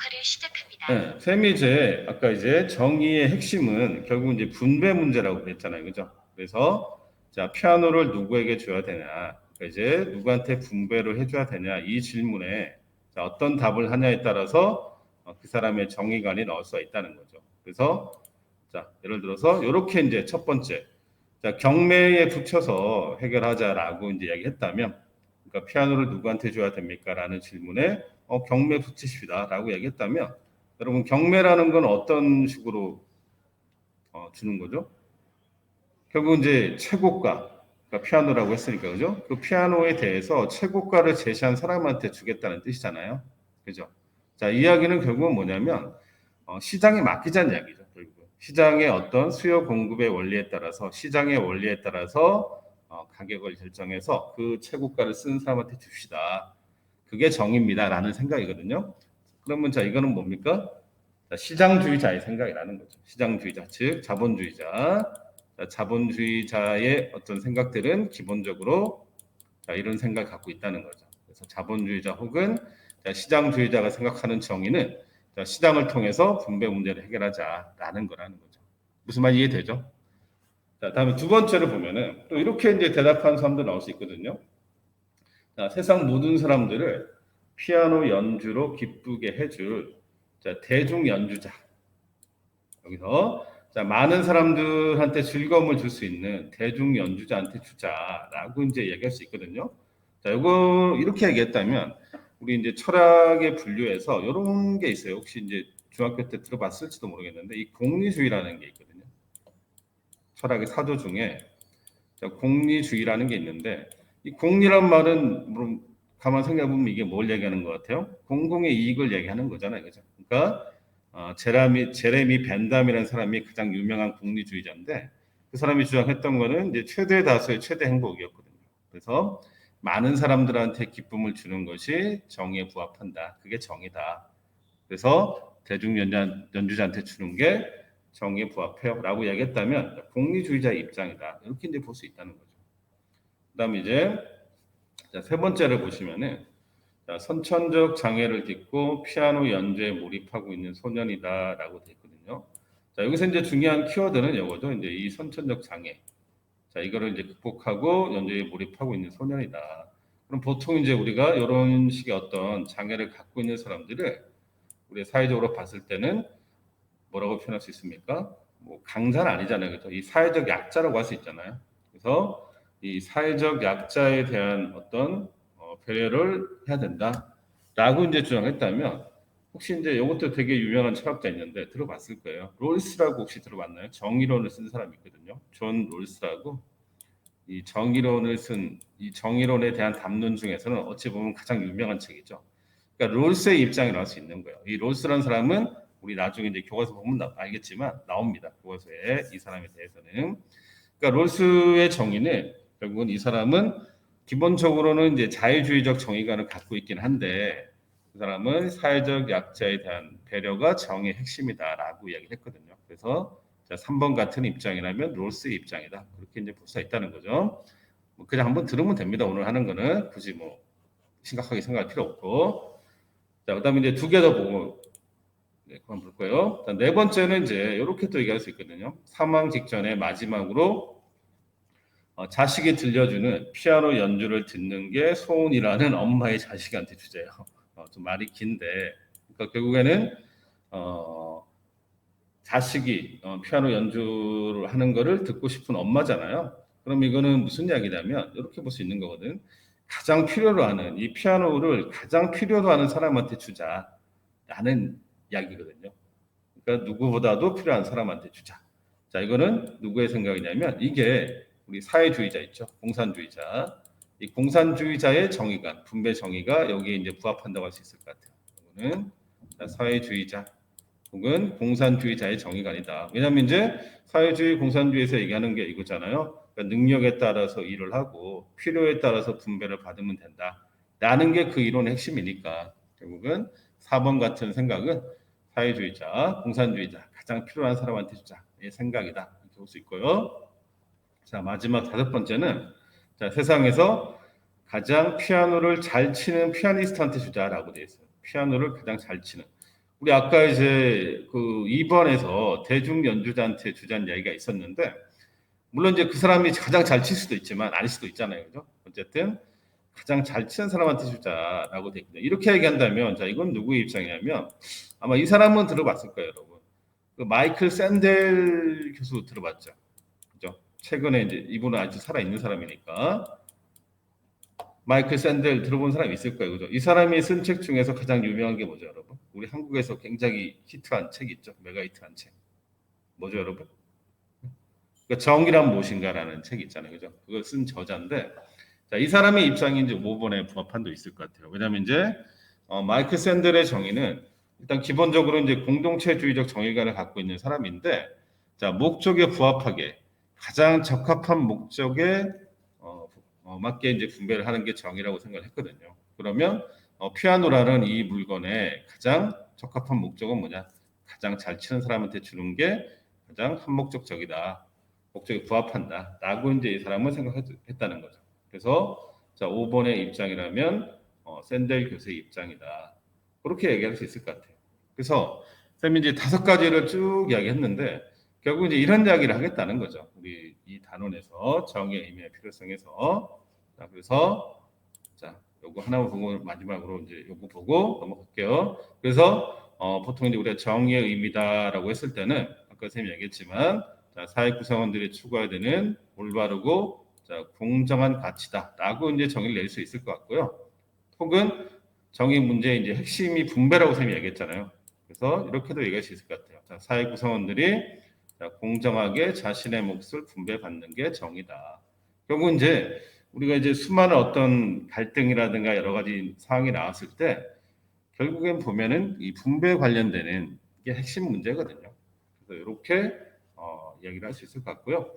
녹화를 시작합니다. 네, 쌤이 이제 아까 이제 정의의 핵심은 결국 이제 분배 문제라고 그랬잖아요, 그죠? 그래서 자 피아노를 누구에게 줘야 되냐, 그러니까 이제 누구한테 분배를 해줘야 되냐 이 질문에 자, 어떤 답을 하냐에 따라서 그 사람의 정의관이 나올 수가 있다는 거죠. 그래서 자 예를 들어서 이렇게 이제 첫 번째 자 경매에 붙여서 해결하자라고 이제 이야기했다면, 그러니까 피아노를 누구한테 줘야 됩니까?라는 질문에 경매 붙이십시다라고 얘기했다면. 여러분 경매라는 건 어떤 식으로 주는 거죠? 결국 이제 최고가, 그러니까 피아노라고 했으니까 그죠? 그 피아노에 대해서 최고가를 제시한 사람한테 주겠다는 뜻이잖아요. 그죠? 자, 이야기는 결국은 뭐냐면 시장에 맡기자는 이야기죠. 결국은 시장의 어떤 수요 공급의 원리에 따라서 시장의 원리에 따라서 가격을 결정해서 그 최고가를 쓰는 사람한테 줍시다. 그게 정의입니다라는 생각이거든요. 그러면 자 이거는 뭡니까? 시장주의자의 생각이 나는 거죠. 시장주의자, 즉 자본주의자. 자본주의자의 어떤 생각들은 기본적으로 이런 생각을 갖고 있다는 거죠. 그래서 자본주의자 혹은 시장주의자가 생각하는 정의는 시장을 통해서 분배 문제를 해결하자라는 거라는 거죠. 무슨 말 이해되죠? 자, 다음에 두 번째로 보면은 또 이렇게 이제 대답하는 사람도 나올 수 있거든요. 자, 세상 모든 사람들을 피아노 연주로 기쁘게 해줄 대중 연주자. 여기서 자, 많은 사람들한테 즐거움을 줄 수 있는 대중 연주자한테 주자라고 이제 얘기할 수 있거든요. 자, 이거 이렇게 얘기했다면 우리 이제 철학의 분류에서 이런 게 있어요. 혹시 이제 중학교 때 들어봤을지도 모르겠는데 이 공리주의라는 게 있거든요. 철학의 사조 중에 공리주의라는 게 있는데 이 공리란 말은 물론 가만 생각해 보면 이게 뭘 얘기하는 것 같아요? 공공의 이익을 얘기하는 거잖아요, 그죠? 그러니까 제레미 벤담이라는 사람이 가장 유명한 공리주의자인데 그 사람이 주장했던 거는 이제 최대 다수의 최대 행복이었거든요. 그래서 많은 사람들한테 기쁨을 주는 것이 정의에 부합한다. 그게 정의다. 그래서 대중 연주자한테 주는 게 정의에 부합해요라고 얘기했다면 공리주의자의 입장이다. 이렇게 이제 볼 수 있다는 거죠. 그다음에 이제 세 번째를 보시면은 선천적 장애를 딛고 피아노 연주에 몰입하고 있는 소년이다라고 되어 있거든요. 자, 여기서 이제 중요한 키워드는 이거죠. 이제 이 선천적 장애. 자, 이거를 이제 극복하고 연주에 몰입하고 있는 소년이다. 그럼 보통 이제 우리가 이런 식의 어떤 장애를 갖고 있는 사람들을 우리 사회적으로 봤을 때는 뭐라고 표현할 수 있습니까? 뭐 강자는 아니잖아요. 그렇죠? 이 사회적 약자라고 할 수 있잖아요. 그래서 이 사회적 약자에 대한 어떤 배려를 해야 된다라고 이제 주장했다면, 혹시 이제 이것도 되게 유명한 철학자 있는데 들어봤을 거예요. 롤스라고 혹시 들어봤나요? 정의론을 쓴 사람이 있거든요. 존 롤스라고. 이 정의론을 쓴 이 정의론에 대한 담론 중에서는 어찌 보면 가장 유명한 책이죠. 그러니까 롤스의 입장이 나올 수 있는 거예요. 이 롤스라는 사람은 우리 나중에 이제 교과서 보면 알겠지만 나옵니다. 교과서에 이 사람에 대해서는. 그러니까 롤스의 정의는 결국은 이 사람은 기본적으로는 이제 자유주의적 정의관을 갖고 있긴 한데 그 사람은 사회적 약자에 대한 배려가 정의의 핵심이다라고 이야기를 했거든요. 그래서 3번 같은 입장이라면 롤스의 입장이다. 그렇게 이제 볼 수가 있다는 거죠. 그냥 한번 들으면 됩니다. 오늘 하는 거는 굳이 뭐 심각하게 생각할 필요 없고. 자, 그다음에 이제 두 개 더 보고 그만 볼 거예요. 자, 네 번째는 이제 이렇게 또 얘기할 수 있거든요. 사망 직전에 마지막으로 자식이 들려주는 피아노 연주를 듣는 게 소원이라는 엄마의 자식한테 주제요. 좀 말이 긴데, 그러니까 결국에는 자식이 피아노 연주를 하는 거를 듣고 싶은 엄마잖아요. 그럼 이거는 무슨 이야기냐면 이렇게 볼 수 있는 거거든. 가장 필요로 하는 이 피아노를 가장 필요로 하는 사람한테 주자라는 이야기거든요. 그러니까 누구보다도 필요한 사람한테 주자. 자, 이거는 누구의 생각이냐면 이게 우리 사회주의자 있죠. 공산주의자. 이 공산주의자의 정의관, 분배 정의가 여기에 이제 부합한다고 할 수 있을 것 같아요. 이거는 사회주의자 혹은 공산주의자의 정의관이다. 왜냐하면 이제 사회주의, 공산주의에서 얘기하는 게 이거잖아요. 그러니까 능력에 따라서 일을 하고 필요에 따라서 분배를 받으면 된다. 라는 게 그 이론의 핵심이니까 결국은 4번 같은 생각은 사회주의자, 공산주의자, 가장 필요한 사람한테 주자의 생각이다. 이렇게 볼 수 있고요. 자, 마지막 다섯 번째는 자, 세상에서 가장 피아노를 잘 치는 피아니스트한테 주자라고 되어 있어요. 피아노를 가장 잘 치는. 우리 아까 이제 그 2번에서 대중 연주자한테 주자는 이야기가 있었는데 물론 이제 그 사람이 가장 잘 칠 수도 있지만 아닐 수도 있잖아요. 그죠? 어쨌든 가장 잘 치는 사람한테 주자라고 돼 있거든요. 이렇게 얘기한다면 자 이건 누구의 입장이냐면 아마 이 사람은 들어봤을 거예요, 여러분. 그 마이클 샌델 교수 들어봤죠? 그죠? 최근에 이제 이분은 아직 살아 있는 사람이니까 마이클 샌델 들어본 사람 있을 거예요, 그죠? 이 사람이 쓴 책 중에서 가장 유명한 게 뭐죠, 여러분? 우리 한국에서 굉장히 히트한 책 있죠, 메가 히트한 책. 뭐죠, 여러분? 그러니까 정의란 무엇인가라는 책 있잖아요, 그죠? 그걸 쓴 저자인데, 자, 이 사람의 입장이 이제 5번에 부합한도 있을 것 같아요. 왜냐하면 이제 마이클 샌델의 정의는 일단 기본적으로 이제 공동체주의적 정의관을 갖고 있는 사람인데, 자, 목적에 부합하게 가장 적합한 목적에 맞게 이제 분배를 하는 게 정의라고 생각을 했거든요. 그러면 피아노라는 이 물건의 가장 적합한 목적은 뭐냐? 가장 잘 치는 사람한테 주는 게 가장 한목적적이다. 목적에 부합한다. 라고 이제 이 사람은 생각했다는 거죠. 그래서 자, 5번의 입장이라면 샌델 교수의 입장이다. 그렇게 얘기할 수 있을 것 같아요. 그래서 쌤이 이제 5가지를 쭉 이야기했는데 결국 이제 이런 이야기를 하겠다는 거죠. 우리 이 단원에서 정의의 의미의 필요성에서 자, 그래서 자, 요거 하나만 보고 마지막으로 이제 요거 보고 넘어갈게요. 그래서 보통 이제 우리가 정의의 의미다라고 했을 때는 아까 선생님이 얘기했지만 자, 사회 구성원들이 추구해야 되는 올바르고 자, 공정한 가치다라고 이제 정의를 낼 수 있을 것 같고요. 혹은 정의 문제의 이제 핵심이 분배라고 선생님이 얘기했잖아요. 그래서 이렇게도 얘기할 수 있을 것 같아요. 자, 사회 구성원들이 자, 공정하게 자신의 몫을 분배받는 게 정의다. 결국 이제 우리가 이제 수많은 어떤 갈등이라든가 여러 가지 상황이 나왔을 때 결국엔 보면은 이 분배 관련되는 게 핵심 문제거든요. 그래서 이렇게 이야기를 할 수 있을 것 같고요.